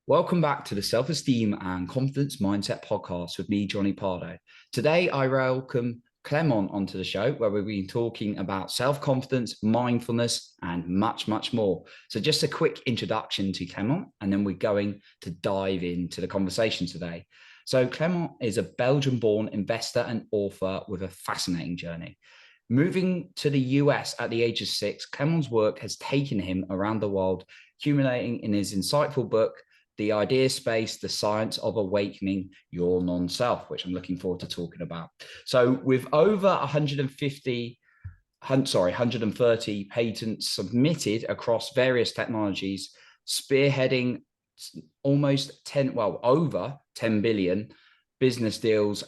Welcome back to the Self-Esteem and Confidence Mindset podcast with me, Johnny Pardo. Today, I welcome Clement onto the show where we've been talking about self-confidence, mindfulness, and much, much more. So just a quick introduction to Clement, and then we're going to dive into the conversation today. So Clement is a Belgian-born investor and author with a fascinating journey. Moving to the US at the age of 6, Clement's work has taken him around the world, accumulating in his insightful book, The Idea Space, The Science of Awakening Your Non-Self, which I'm looking forward to talking about. So with over 130 patents submitted across various technologies, spearheading over 10 billion business deals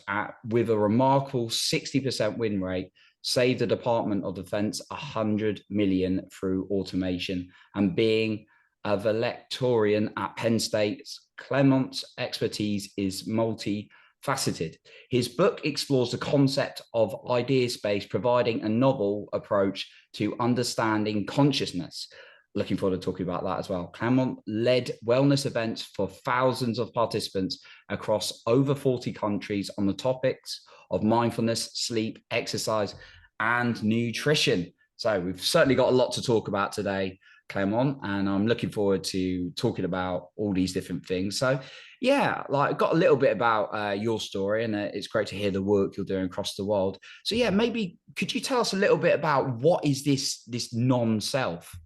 with a remarkable 60% win rate, saved the Department of Defense 100 million through automation, and being a valedictorian at Penn State, Clement's expertise is multifaceted. His book explores the concept of idea space, providing a novel approach to understanding consciousness. Looking forward to talking about that as well. Clement led wellness events for thousands of participants across over 40 countries on the topics of mindfulness, sleep, exercise, and nutrition. So we've certainly got a lot to talk about today, Clement, and I'm looking forward to talking about all these different things. So yeah, like got a little bit about your story, and it's great to hear the work you're doing across the world. So yeah, maybe could you tell us a little bit about what is this non-self?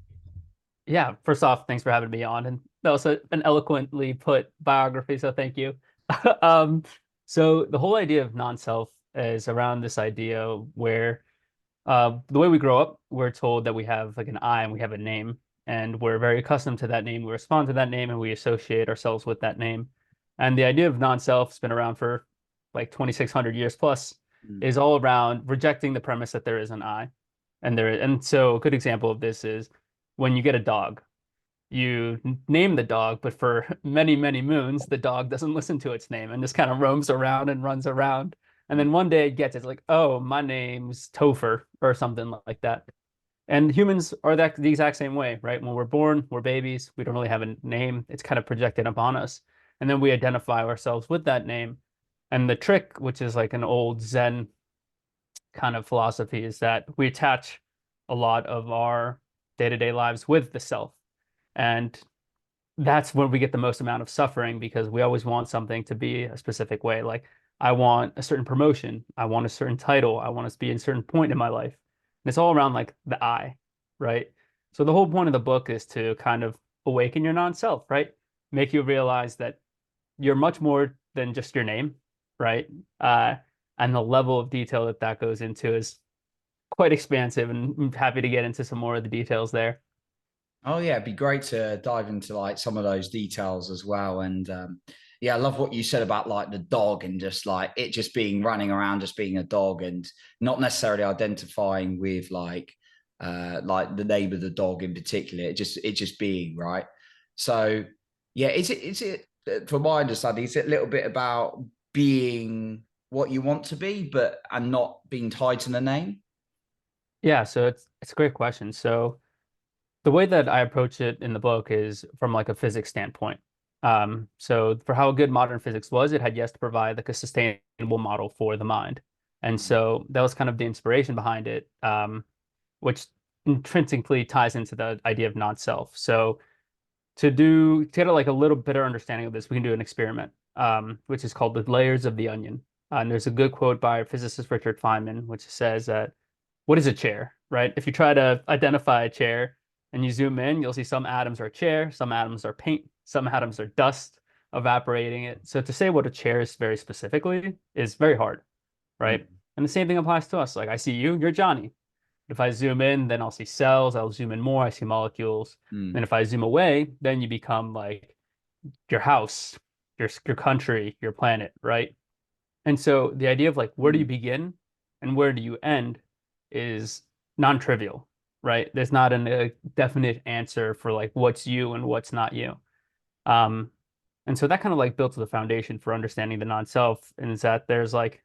Yeah, first off, thanks for having me on. And that was an eloquently put biography, so thank you. Um, so the whole idea of non-self is around this idea where the way we grow up, we're told that we have like an I and we have a name, and we're very accustomed to that name. We respond to that name and we associate ourselves with that name. And the idea of non-self has been around for like 2,600 years plus, Mm. is all around rejecting the premise that there is an I. And so a good example of this is when you get a dog, you name the dog, but for many, many moons, the dog doesn't listen to its name and just kind of roams around and runs around. And then one day it gets it's like, oh, my name's Topher or something like that. And humans are the exact same way, right? When we're born, we're babies. We don't really have a name. It's kind of projected upon us. And then we identify ourselves with that name. And the trick, which is like an old Zen kind of philosophy, is that we attach a lot of our day-to-day lives with the self. And that's when we get the most amount of suffering because we always want something to be a specific way. Like, I want a certain promotion, I want a certain title, I want to be in a certain point in my life. And it's all around like the I, right? So the whole point of the book is to kind of awaken your non-self, right? Make you realize that you're much more than just your name, right? Uh, and the level of detail that that goes into is quite expansive, and I'm happy to get into some more of the details there. Oh yeah, it'd be great to dive into like some of those details as well. And yeah, I love what you said about like the dog and just like it just being running around, just being a dog, and not necessarily identifying with like the name of the dog in particular. It just being right. So yeah, is it from my understanding, is it a little bit about being what you want to be, but and not being tied to the name? Yeah, so it's a great question. So the way that I approach it in the book is from like a physics standpoint. So for how good modern physics was, it had yes to provide like a sustainable model for the mind. And so that was kind of the inspiration behind it, which intrinsically ties into the idea of non-self. So to get like a little better understanding of this, we can do an experiment, which is called the layers of the onion. And there's a good quote by physicist Richard Feynman, which says that what is a chair, right? If you try to identify a chair and you zoom in, you'll see some atoms are chair, some atoms are paint, some atoms are dust evaporating it. So to say what a chair is very specifically is very hard, right? Mm, And the same thing applies to us. Like I see you, you're Johnny. If I zoom in, then I'll see cells. I'll zoom in more, I see molecules. mm, Then if I zoom away, then you become like your house, your country, your planet, right? And so the idea of like where do you mm. begin and where do you end is non-trivial, right? There's not a definite answer for like what's you and what's not you. Um, and so that kind of like built the foundation for understanding the non-self, and is that there's like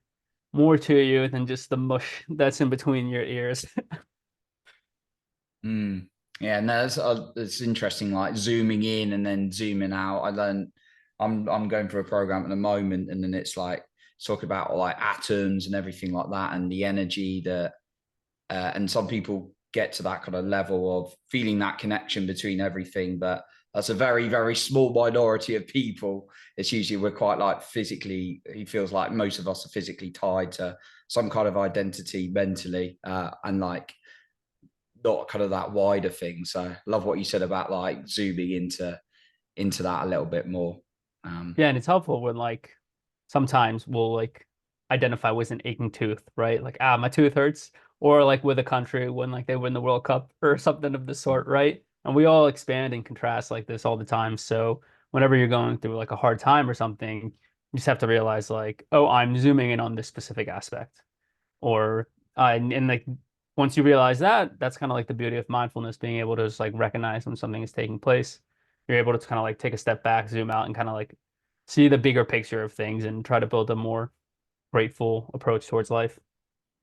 more to you than just the mush that's in between your ears. Mm. Yeah, no, it's interesting. Like zooming in and then zooming out. I learned. I'm going through a program at the moment, and then it's like talk about like atoms and everything like that, and the energy that. And some people get to that kind of level of feeling that connection between everything, but that's a very, very small minority of people. It's usually we're quite like physically. He feels like most of us are physically tied to some kind of identity mentally, and like not kind of that wider thing. So love what you said about like zooming into that a little bit more. Yeah, and it's helpful when like sometimes we'll like identify with an aching tooth, right? Like, ah, my tooth hurts. Or like with a country when like they win the World Cup or something of the sort, right? And we all expand and contrast like this all the time. So whenever you're going through like a hard time or something, you just have to realize like, oh, I'm zooming in on this specific aspect. Or and like once you realize that, that's kind of like the beauty of mindfulness, being able to just like recognize when something is taking place. You're able to kind of like take a step back, zoom out, and kind of like see the bigger picture of things and try to build a more grateful approach towards life.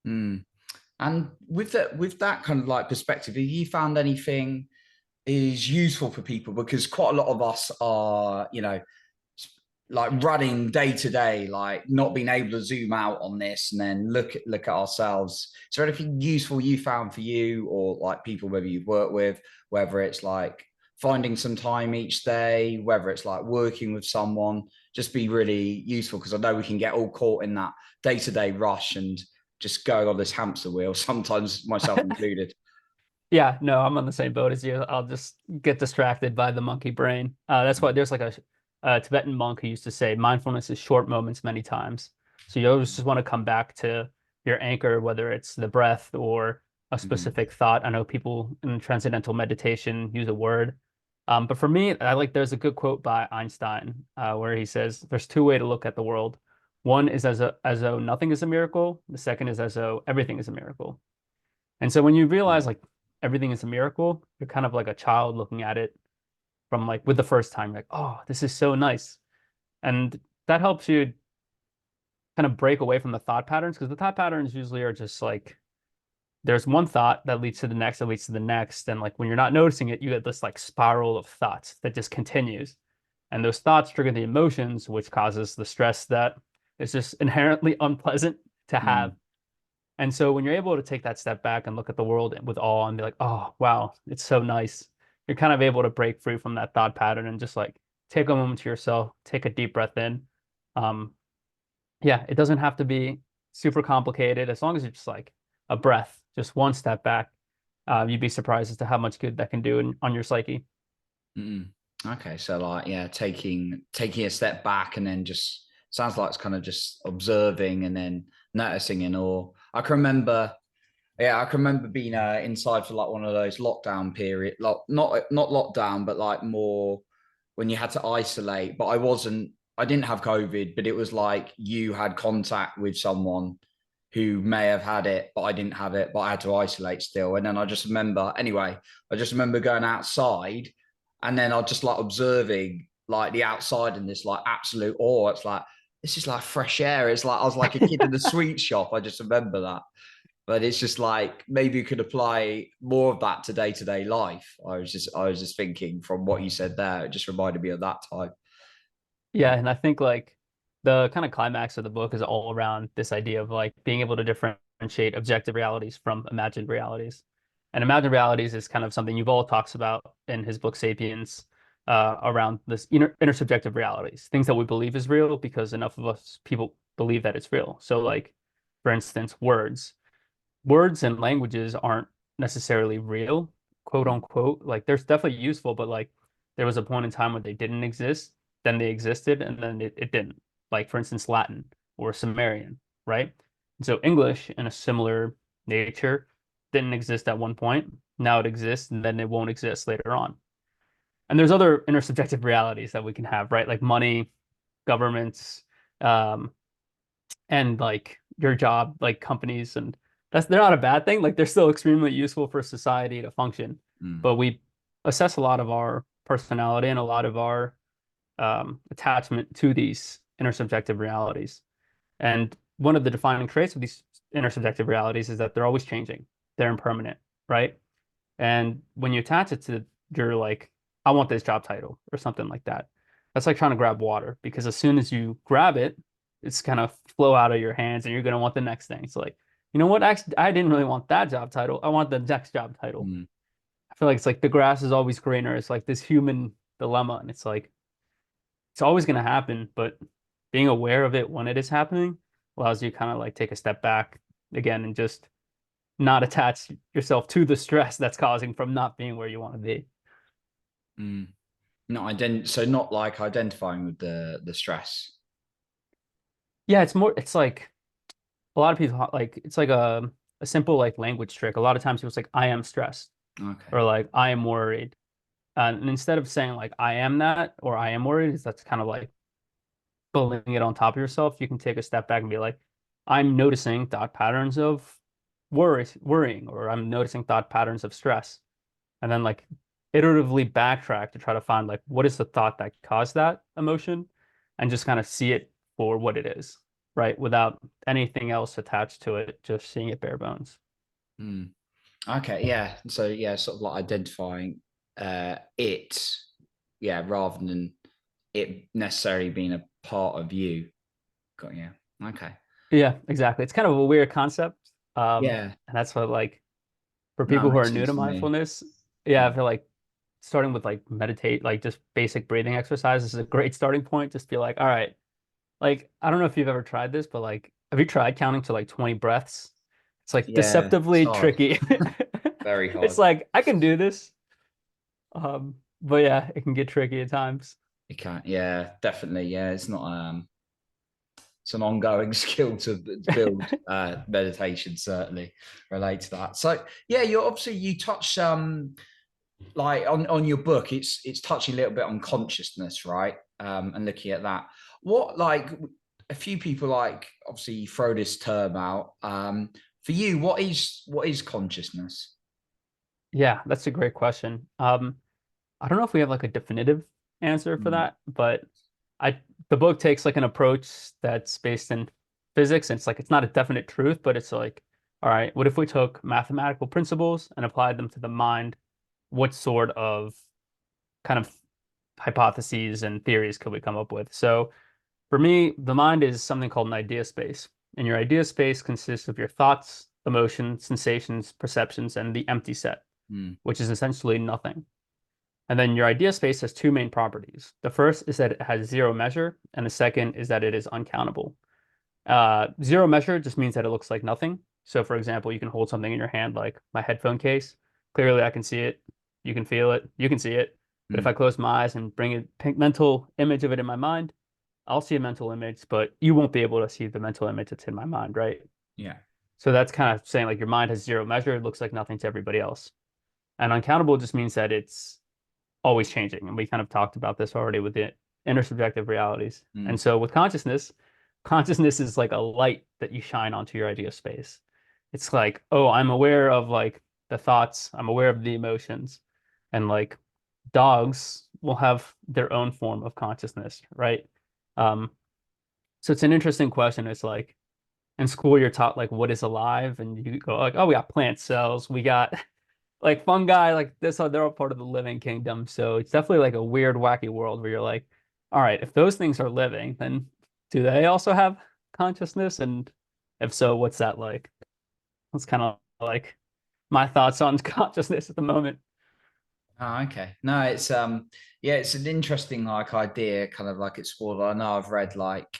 Mm. And with that kind of like perspective, have you found anything is useful for people? Because quite a lot of us are, like running day to day, like not being able to zoom out on this and then look at ourselves. Is there anything useful you found for you or like people maybe you've worked with, whether it's like finding some time each day, whether it's like working with someone, just be really useful because I know we can get all caught in that day to day rush and just going on this hamster wheel, sometimes myself included. Yeah, no, I'm on the same boat as you. I'll just get distracted by the monkey brain. That's why there's like a Tibetan monk who used to say mindfulness is short moments many times. So you always just want to come back to your anchor, whether it's the breath or a Mm-hmm. specific thought. I know people in transcendental meditation use a word. But for me, I like there's a good quote by Einstein where he says there's two ways to look at the world. One is as though nothing is a miracle. The second is as though everything is a miracle. And so when you realize like everything is a miracle, you're kind of like a child looking at it from like with the first time, like, oh, this is so nice. And that helps you kind of break away from the thought patterns because the thought patterns usually are just like there's one thought that leads to the next, that leads to the next. And like when you're not noticing it, you get this like spiral of thoughts that just continues. And those thoughts trigger the emotions, which causes the stress that is just inherently unpleasant to have. Mm. And so when you're able to take that step back and look at the world with awe and be like, oh, wow, it's so nice, you're kind of able to break free from that thought pattern and just like take a moment to yourself, take a deep breath in. Um, yeah, it doesn't have to be super complicated as long as it's just like a breath, just one step back. You'd be surprised as to how much good that can do on your psyche. Mm. Okay, so like yeah, taking a step back and then just sounds like it's kind of just observing and then noticing and all. I can remember, yeah, I can remember being inside for like one of those lockdown period, not lockdown, but like more when you had to isolate. But I didn't have COVID, but it was like you had contact with someone who may have had it, but I didn't have it, but I had to isolate still. And then I just remember going outside and then I just like observing like the outside in this like absolute awe. It's like, this is like fresh air. It's like I was like a kid in the sweet shop. I just remember that. But it's just like maybe you could apply more of that to day life. I was just thinking from what you said there, it just reminded me of that time. Yeah, and I think like the kind of climax of the book is all around this idea of like being able to differentiate objective realities from imagined realities. And imagined realities is kind of something Yuval talks about in his book Sapiens, around this intersubjective realities, things that we believe is real because enough of us people believe that it's real. So like, for instance, words and languages aren't necessarily real, quote unquote. Like there's definitely useful, but like there was a point in time where they didn't exist, then they existed, and then it didn't. Like for instance, Latin or Sumerian, right? And so English in a similar nature didn't exist at one point. Now it exists, and then it won't exist later on. And there's other intersubjective realities that we can have, right? Like money, governments, um, and like your job, like companies, and they're not a bad thing. Like they're still extremely useful for society to function. Mm, But we assess a lot of our personality and a lot of our attachment to these intersubjective realities. And one of the defining traits of these intersubjective realities is that they're always changing. They're impermanent, right? And when you attach it to your like, I want this job title or something like that, that's like trying to grab water, because as soon as you grab it, it's kind of flow out of your hands and you're going to want the next thing. It's like, you know what? Actually, I didn't really want that job title. I want the next job title. Mm, I feel like it's like the grass is always greener. It's like this human dilemma. And it's like, it's always going to happen, but being aware of it when it is happening allows you kind of like take a step back again and just not attach yourself to the stress that's causing from not being where you want to be. mm. So not like identifying with the stress. Yeah, it's more, it's like a lot of people like, it's like a simple like language trick. A lot of times people say, I am stressed Okay. or like, I am worried. And instead of saying like, I am that or I am worried, that's kind of like building it on top of yourself. You can take a step back and be like, I'm noticing thought patterns of worrying, or I'm noticing thought patterns of stress. And then like iteratively backtrack to try to find like what is the thought that caused that emotion, and just kind of see it for what it is, right? Without anything else attached to it, just seeing it bare bones. Mm. Okay. Yeah. So yeah, sort of like identifying it, yeah, rather than it necessarily being a part of you. Got yeah. Okay. Yeah, exactly. It's kind of a weird concept. Yeah. And that's what like for No, people it who are makes new to sense to me. mindfulness, yeah, I Mm. feel like starting with like meditate, like just basic breathing exercises is a great starting point. Just be like, all right, like I don't know if you've ever tried this, but like have you tried counting to like 20 breaths? It's like Yeah, it's deceptively hard. tricky. Very It's hard. like I can do this. But yeah, it can get tricky at times. You can't. Yeah, definitely. Yeah, it's not it's an ongoing skill to build. Meditation certainly relate to that. So yeah, you obviously you touch like on your book, it's touching a little bit on consciousness, right? And looking at that. What like a few people like obviously throw this term out. For you, what is consciousness? Yeah, that's a great question. I don't know if we have like a definitive answer for Mm, that, but I the book takes like an approach that's based in physics, and it's like it's not a definite truth, but it's like, all right, what if we took mathematical principles and applied them to the mind? What sort of kind of hypotheses and theories could we come up with? So for me, the mind is something called an idea space. And your idea space consists of your thoughts, emotions, sensations, perceptions, and the empty set, mm, which is essentially nothing. And then your idea space has two main properties. The first is that it has zero measure, and the second is that it is uncountable. Zero measure just means that it looks like nothing. So, for example, you can hold something in your hand, like my headphone case. Clearly, I can see it. You can feel it. You can see it. But if mm. I close my eyes and bring a mental image of it in my mind, I'll see a mental image, but you won't be able to see the mental image that's in my mind, right? Yeah. So that's kind of saying like your mind has zero measure. It looks like nothing to everybody else. And uncountable just means that it's always changing. And we kind of talked about this already with the intersubjective realities. And Mm, so with consciousness, consciousness is like a light that you shine onto your idea space. It's like, oh, I'm aware of like the thoughts, I'm aware of the emotions. And like dogs will have their own form of consciousness, right? Um, so it's an interesting question. It's like in school, you're taught like what is alive, and you go like, oh, we got plant cells, we got like fungi, like this, they're all part of the living kingdom. So it's definitely like a weird, wacky world where you're like, all right, if those things are living, then do they also have consciousness? And if so, what's that like? That's kind of like my thoughts on consciousness at the moment. oh, okay. No, it's yeah, it's an interesting like idea, kind of like explored. I know I've read like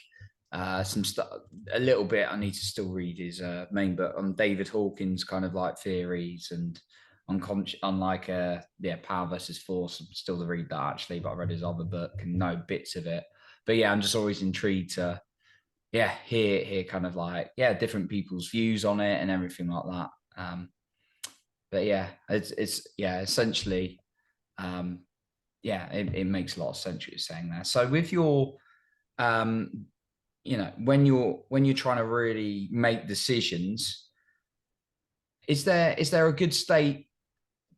some stuff a little bit. I need to still read his main book on David Hawkins kind of like theories and unconscious unlike yeah, Power versus Force. I'm still to read that actually, but I read his other book and know bits of it. But yeah, I'm just always intrigued to yeah, hear kind of like yeah, different people's views on it and everything like that. But yeah, it's yeah, essentially um, yeah, it makes a lot of sense what you're saying there. So with your, um, when you're trying to really make decisions, is there a good state?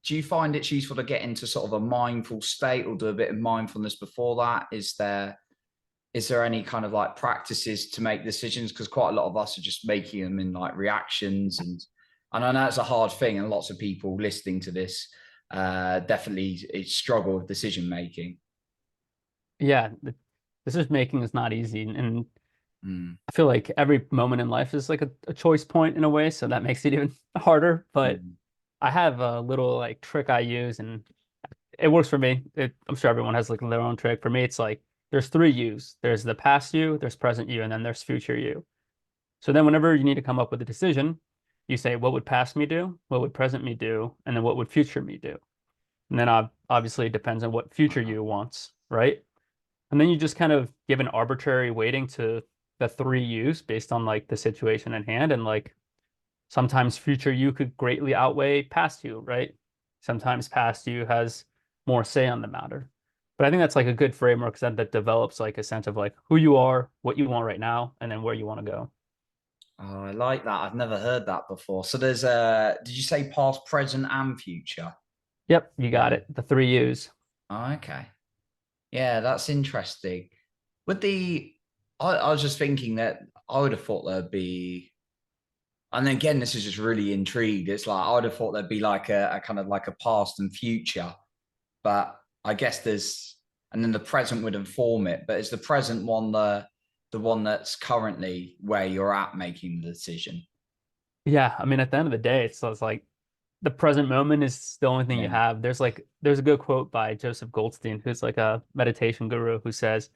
Do you find it's useful to get into sort of a mindful state or do a bit of mindfulness before that? Is there any kind of like practices to make decisions? Because quite a lot of us are just making them in like reactions and And I know it's a hard thing, and lots of people listening to this definitely struggle with decision making. Yeah, decision making is not easy, and Mm, I feel like every moment in life is like a choice point in a way, so that makes it even harder. But mm, I have a little like trick I use, and it works for me. I'm sure everyone has like their own trick. For me, it's like there's three yous. There's the past you, there's present you, and then there's future you. So then whenever you need to come up with a decision, you say, what would past me do? What would present me do? And then what would future me do? And then obviously it depends on what future you wants, right? And then you just kind of give an arbitrary weighting to the three U's based on like the situation at hand. And like sometimes future you could greatly outweigh past you, right? Sometimes past you has more say on the matter. But I think that's like a good framework that develops like a sense of like who you are, what you want right now, and then where you want to go. Oh, I like that. I've never heard that before. So there's did you say past, present, and future? Yep, you got Yeah. it. The three U's. Oh, okay. Yeah, that's interesting. With the, I was just thinking that I would have thought there'd be, and again, this is just really intrigued. It's like I would have thought there'd be like a kind of like a past and future, but I guess there's, and then the present would inform it. But is the present one the one that's currently where you're at making the decision? Yeah, I mean, at the end of the day, it's like the present moment is the only thing you Yeah. have. There's a good quote by Joseph Goldstein, who's like a meditation guru, who says,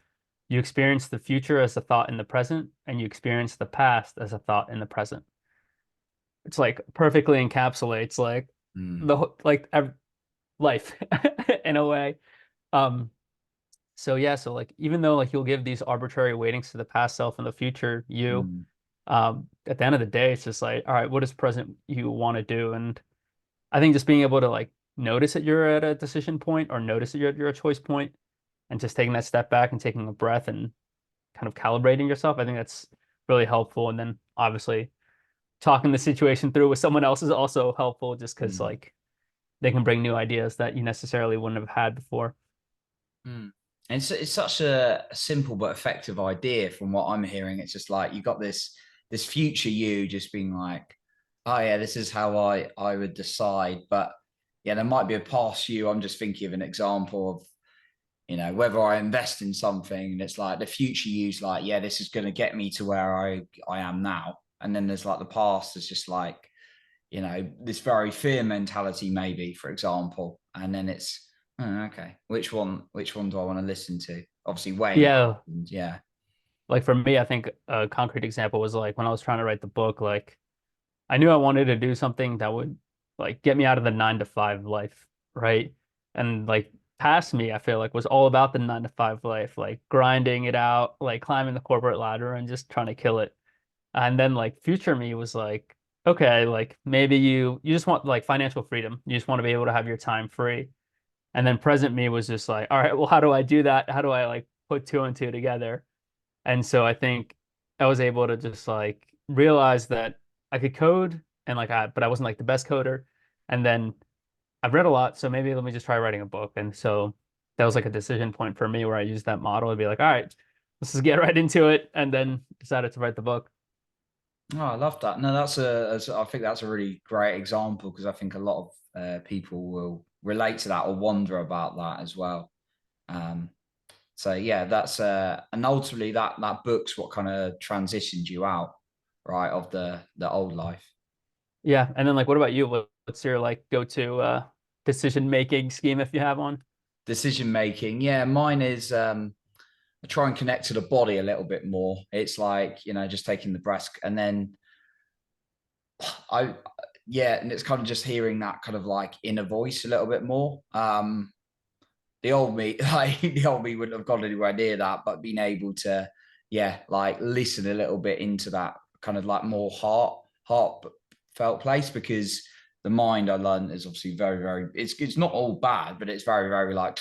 "You experience the future as a thought in the present, and you experience the past as a thought in the present." It's like perfectly encapsulates like Mm, like life in a way. Um, so yeah, so like even though like you'll give these arbitrary weightings to the past self and the future you, mm, at the end of the day, it's just like, all right, what does present you want to do? And I think just being able to like notice that you're at a decision point or notice that you're at a choice point and just taking that step back and taking a breath and kind of calibrating yourself, I think that's really helpful. And then obviously talking the situation through with someone else is also helpful just because mm, like they can bring new ideas that you necessarily wouldn't have had before. mm. And it's such a simple but effective idea from what I'm hearing. It's just like you got this future you just being like, oh yeah, this is how I would decide. But yeah, there might be a past you. I'm just thinking of an example of, whether I invest in something and it's like the future you's like, yeah, this is going to get me to where I am now. And then there's like the past is just like, this very fear mentality, maybe, for example. And then it's, oh, okay, which one do I want to listen to? Obviously weighing Yeah, options. Yeah. like for me, I think a concrete example was like when I was trying to write the book, like I knew I wanted to do something that would like get me out of the 9 to 5 life, right? And like past me, I feel like was all about the 9 to 5 life, like grinding it out, like climbing the corporate ladder and just trying to kill it. And then like future me was like, okay, like maybe you just want like financial freedom. You just want to be able to have your time free. And then present me was just like, all right, well, how do I do that? How do I like put two and two together? And so I think I was able to just like realize that I could code and like but I wasn't like the best coder. And then I've read a lot, so maybe let me just try writing a book. And so that was like a decision point for me where I used that model to be like, all right, let's just get right into it, and then decided to write the book. Oh, I love that. No, I think that's a really great example because I think a lot of people will relate to that or wonder about that as well. Um, so yeah, that's and ultimately that book's what kind of transitioned you out, right, of the old life. Yeah. And then like what about you? What's your like go-to decision making scheme if you have one? Decision making, yeah, mine is I try and connect to the body a little bit more. It's like, just taking the breath and then I yeah, and it's kind of just hearing that kind of like inner voice a little bit more. The old me, like the old me wouldn't have gone anywhere near that, but being able to, yeah, like listen a little bit into that kind of like more heartfelt place because the mind I learned is obviously very, very it's not all bad, but it's very, very like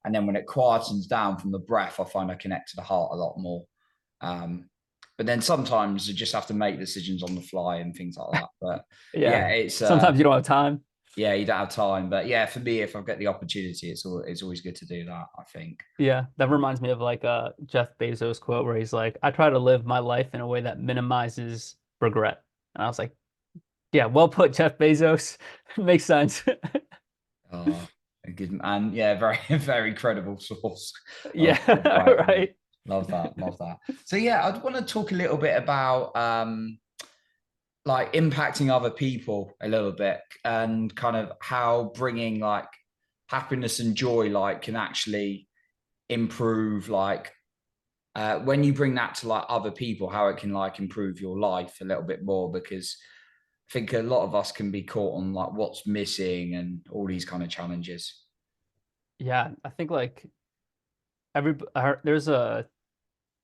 and then when it quietens down from the breath, I find I connect to the heart a lot more. Um, but then sometimes you just have to make decisions on the fly and things like that. But Yeah. yeah, it's Sometimes you don't have time. yeah, you don't have time. But yeah, for me, if I get the opportunity, it's always good to do that, I think. Yeah, that reminds me of like a Jeff Bezos quote where he's like, I try to live my life in a way that minimizes regret. And I was like, Yeah, well put, Jeff Bezos. Makes sense. Oh, a good man. Yeah, very, very credible source Yeah, of right there. right. Love that. Love that. So yeah, I'd want to talk a little bit about like impacting other people a little bit and kind of how bringing like happiness and joy like can actually improve like when you bring that to like other people, how it can like improve your life a little bit more, because I think a lot of us can be caught on like what's missing and all these kind of challenges. Yeah, I think like there's a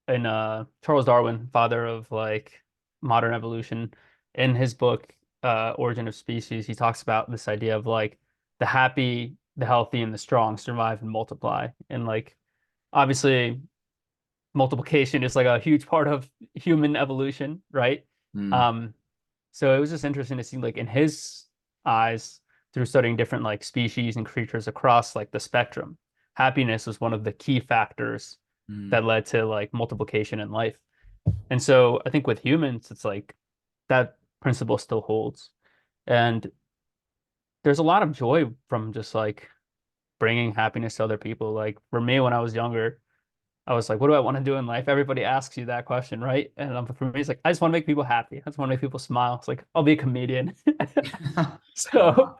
in Charles Darwin, father of like modern evolution, in his book Origin of Species, he talks about this idea of like the happy, the healthy, and the strong survive and multiply. And like obviously multiplication is like a huge part of human evolution, right? Mm, Um, so it was just interesting to see like in his eyes through studying different like species and creatures across like the spectrum, happiness was one of the key factors mm, that led to like multiplication in life. And so I think with humans, it's like that principle still holds. And there's a lot of joy from just like bringing happiness to other people. Like for me, when I was younger, I was like, what do I want to do in life? Everybody asks you that question, right? And for me, it's like, I just want to make people happy. I just want to make people smile. It's like, I'll be a comedian. love that. So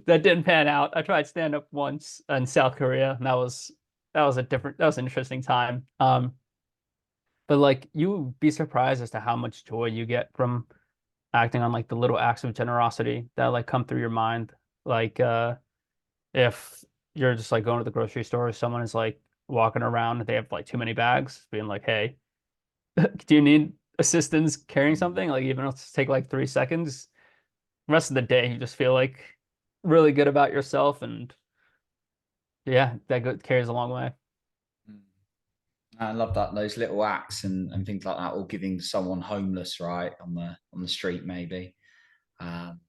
that didn't pan out. I tried stand up once in South Korea, and that was an interesting time. But like you be surprised as to how much joy you get from acting on like the little acts of generosity that like come through your mind. Like if you're just like going to the grocery store, someone is like walking around, they have like too many bags, being like, hey, do you need assistance carrying Mm. something? Like even if it's take like 3 seconds, the rest of the day you just feel like really good about yourself, and yeah, carries a long way. Mm. I love that, those little acts and things like that, or giving someone homeless right on the street maybe. Um,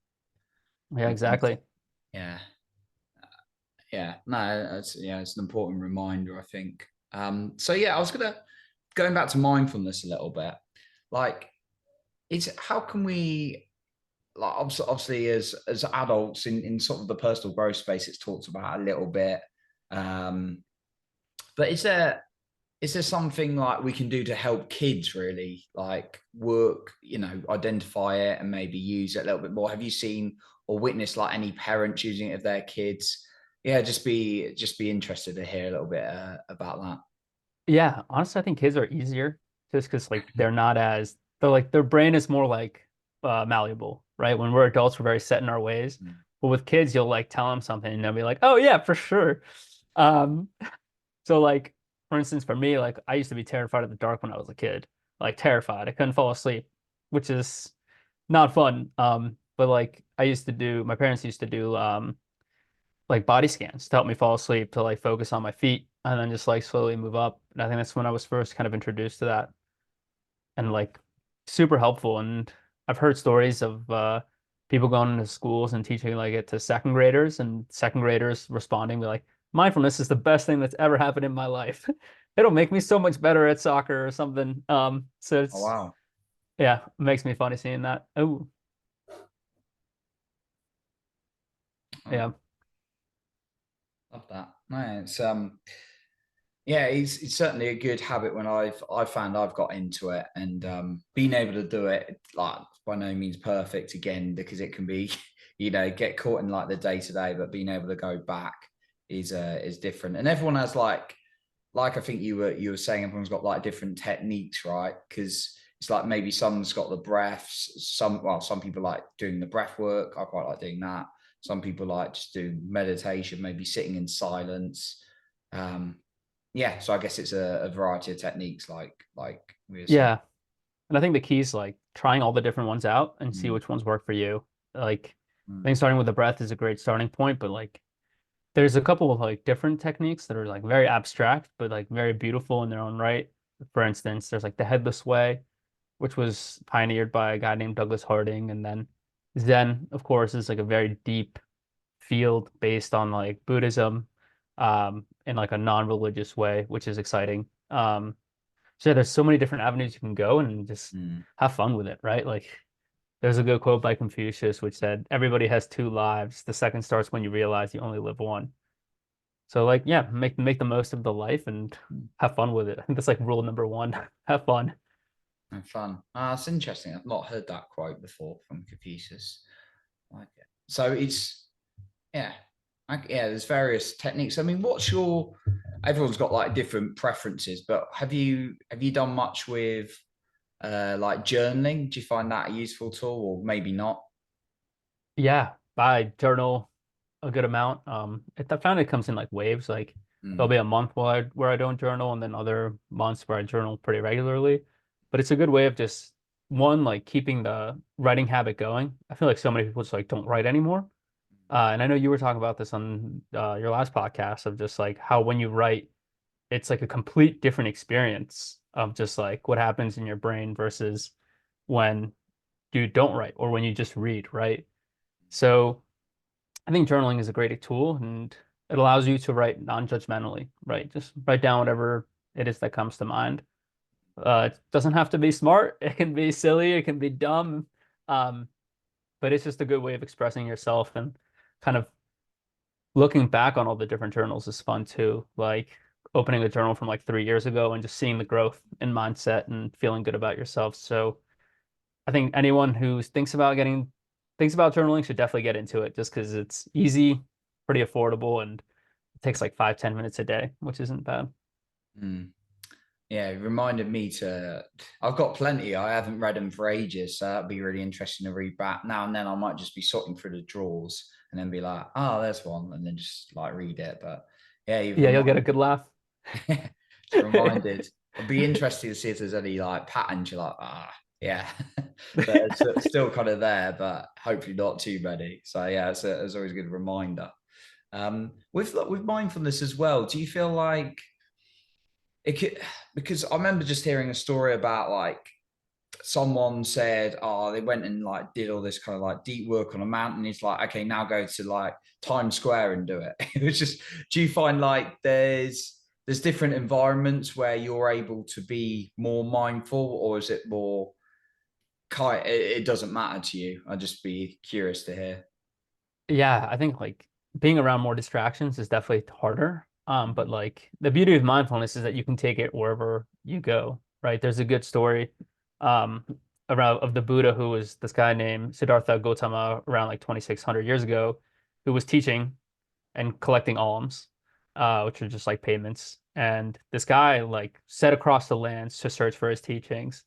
Yeah, and things exactly. like, yeah, yeah, no, it's an important reminder, I think. So yeah, I was gonna going back to mindfulness a little bit. Like, it's how can we like obviously as adults in sort of the personal growth space, it's talked about a little bit. Um, but is there something like we can do to help kids really like work, identify it and maybe use it a little bit more? Have you seen or witnessed like any parents using it of their kids? Yeah, just be interested to hear a little bit about that. Yeah, honestly, I think kids are easier just because like they're like their brain is more like malleable, right? When we're adults, we're very set in our ways. Mm. But with kids, you'll like tell them something and they'll be like, "Oh yeah, for sure." Um, so like for instance, for me, like I used to be terrified of the dark when I was a kid, like terrified. I couldn't fall asleep, which is not fun. But like my parents used to do like body scans to help me fall asleep to like focus on my feet and then just like slowly move up. And I think that's when I was first kind of introduced to that and like super helpful. And I've heard stories of people going into schools and teaching like it to second graders and second graders responding be like, mindfulness is the best thing that's ever happened in my life. It'll make me so much better at soccer or something. So Oh it's wow. yeah, it makes me funny seeing that. Oh, Oh, yeah. love that. No, yeah, it's certainly a good habit when I've found I've got into it, and being able to do it like by no means perfect again, because it can be get caught in like the day to day, but being able to go back is different. And everyone has like I think you were saying, everyone's got like different techniques, right? Because it's like maybe someone's got the breaths, some people like doing the breath work. I quite like doing that. Some people like just do meditation, maybe sitting in silence. um yeah, so I guess it's a variety of techniques, like we were saying. Yeah. And I think the key is like trying all the different ones out and see Mm, which ones work for you. Like, I mm, think starting with the breath is a great starting point, but like, there's a couple of like different techniques that are like very abstract, but like very beautiful in their own right. For instance, there's like the headless way, which was pioneered by a guy named Douglas Harding. And then Zen, of course, is like a very deep field based on like Buddhism, in like a non-religious way, which is exciting. So yeah, there's so many different avenues you can go and just mm. have fun with it, right? Like, There's a good quote by Confucius which said, "Everybody has two lives. The second starts when you realize you only live one." So like, yeah, make the most of the life and have fun with it. I think that's like rule number one. Have fun. And fun. Ah, that's interesting. I've not heard that quote before from Confucius. I like it. So it's yeah, yeah. There's various techniques. I mean, what's your? Everyone's got like different preferences, but have you done much with like journaling? Do you find that a useful tool, or maybe not? Yeah, I journal a good amount. I found it comes in like waves. Like there'll Mm, be a month where I don't journal, and then other months where I journal pretty regularly. But it's a good way of just one like keeping the writing habit going. I feel like so many people just like don't write anymore. And I know you were talking about this on your last podcast of just like how when you write, it's like a complete different experience of just like what happens in your brain versus when you don't write or when you just read, right? So I think journaling is a great tool and it allows you to write non-judgmentally, right? Just write down whatever it is that comes to mind. It doesn't have to be smart. It can be silly. It can be dumb. Um, but it's just a good way of expressing yourself and kind of looking back on all the different journals is fun too. Like opening a journal from like 3 years ago and just seeing the growth in mindset and feeling good about yourself. So I think anyone who thinks about journaling should definitely get into it just because it's easy, pretty affordable, and it takes like 5-10 minutes a day, which isn't bad. mm. Yeah, it reminded me to. I've got plenty. I haven't read them for ages, so that'd be really interesting to read back. Now and then, I might just be sorting through the drawers and then be like, "Oh, there's one," and then just like read it. But yeah, you've Yeah, you'll get a good reminded. laugh. Just reminded. I'd be interested to see if there's any like patterns. You're like, yeah, but it's still kind of there, but hopefully not too many. So yeah, it's always a good reminder. With mindfulness as well, do you feel like it could? Because I remember just hearing a story about like someone said, oh, they went and like did all this kind of like deep work on a mountain. It's like, okay, now go to like Times Square and do it. It was just, do you find like there's different environments where you're able to be more mindful, or is it more kind? It doesn't matter to you. I'd just be curious to hear. Yeah, I think like being around more distractions is definitely harder. But like the beauty of mindfulness is that you can take it wherever you go, right? There's a good story um around of the Buddha who was this guy named Siddhartha Gautama around like 2600 years ago, who was teaching and collecting alms, which are just like payments. And this guy like set across the lands to search for his teachings.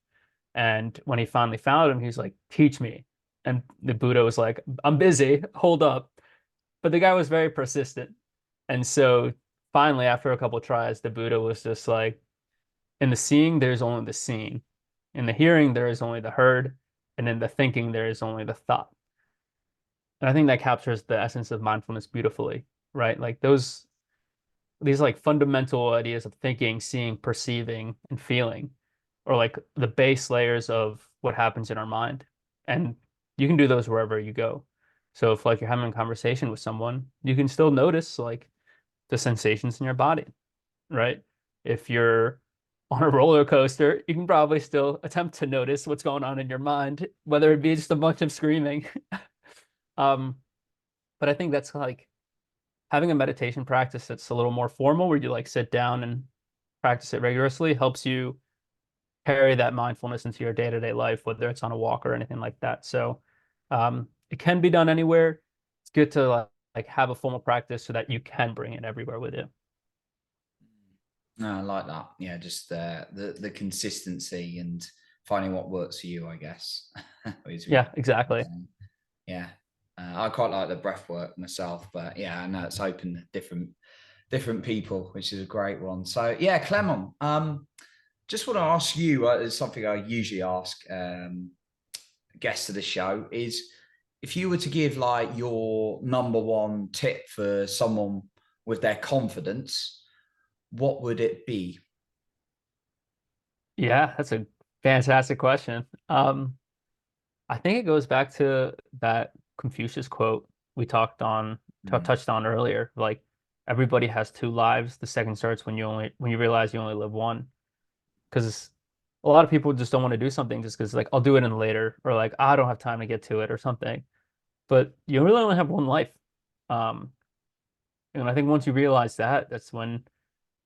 And when he finally found him, he's like, "Teach me." And the Buddha was like, "I'm busy, hold up." But the guy was very persistent. And so finally, after a couple of tries, the Buddha was just like, "In the seeing, there's only the seeing. In the hearing, there is only the heard. And in the thinking, there is only the thought." And I think that captures the essence of mindfulness beautifully, right? Like these like fundamental ideas of thinking, seeing, perceiving, and feeling, or like the base layers of what happens in our mind. And you can do those wherever you go. So if like you're having a conversation with someone, you can still notice like the sensations in your body, right? If you're on a roller coaster, you can probably still attempt to notice what's going on in your mind, whether it be just a bunch of screaming. Um, but I think that's like having a meditation practice that's a little more formal, where you like sit down and practice it rigorously, helps you carry that mindfulness into your day-to-day life, whether it's on a walk or anything like that. So it can be done anywhere. It's good to like have a formal practice so that you can bring it everywhere with you. No, I like that. Yeah, just the consistency and finding what works for you, I guess. is Yeah, exactly. Yeah, I quite like the breath work myself, but yeah, I know it's open to different people, which is a great one. So yeah, Clement, just want to ask you. It's something I usually ask guests of the show is if you were to give like your number one tip for someone with their confidence, what would it be? Yeah, that's a fantastic question. I think it goes back to that Confucius quote we Mm, touched on earlier. Like everybody has two lives. The second starts when you realize you only live one. Because a lot of people just don't want to do something just because like I'll do it in later, or like I don't have time to get to it or something. But you really only have one life. Um, and I think once you realize that, that's when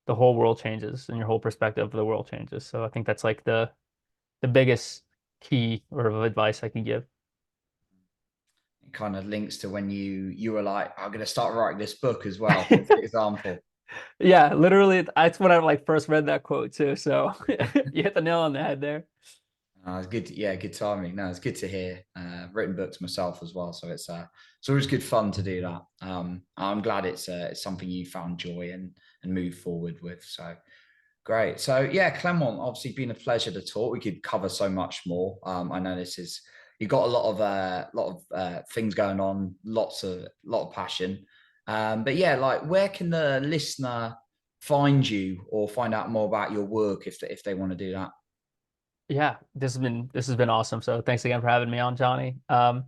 the whole world changes and your whole perspective of the world changes. So I think that's like the biggest key or of advice I can give. It kind of links to when you were like, I'm going to start writing this book as well, for example. Yeah, literally, that's when I like first read that quote too. So you hit the nail on the head there. It's good. Yeah, good timing. No, it's good to hear. Written books myself as well, so it's always good fun to do that. I'm glad it's something you found joy and move forward with. So great. So yeah, Clement, obviously been a pleasure to talk. We could cover so much more. I know you've got a lot of things going on, lot of passion. But yeah, like where can the listener find you or find out more about your work if they want to do that? Yeah, this has been awesome. So thanks again for having me on, Johnny. If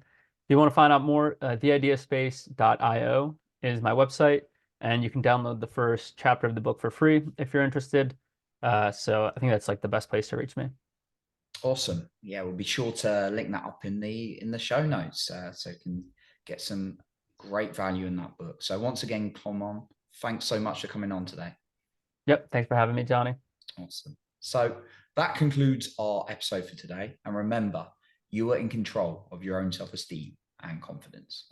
you want to find out more, theideaspace.io is my website, and you can download the first chapter of the book for free if you're interested. So I think that's like the best place to reach me. Awesome. Yeah, we'll be sure to link that up in the show notes so you can get some great value in that book. So once again, Clement, thanks so much for coming on today. Yep, thanks for having me, Johnny. Awesome. So that concludes our episode for today. And remember, you are in control of your own self-esteem and confidence.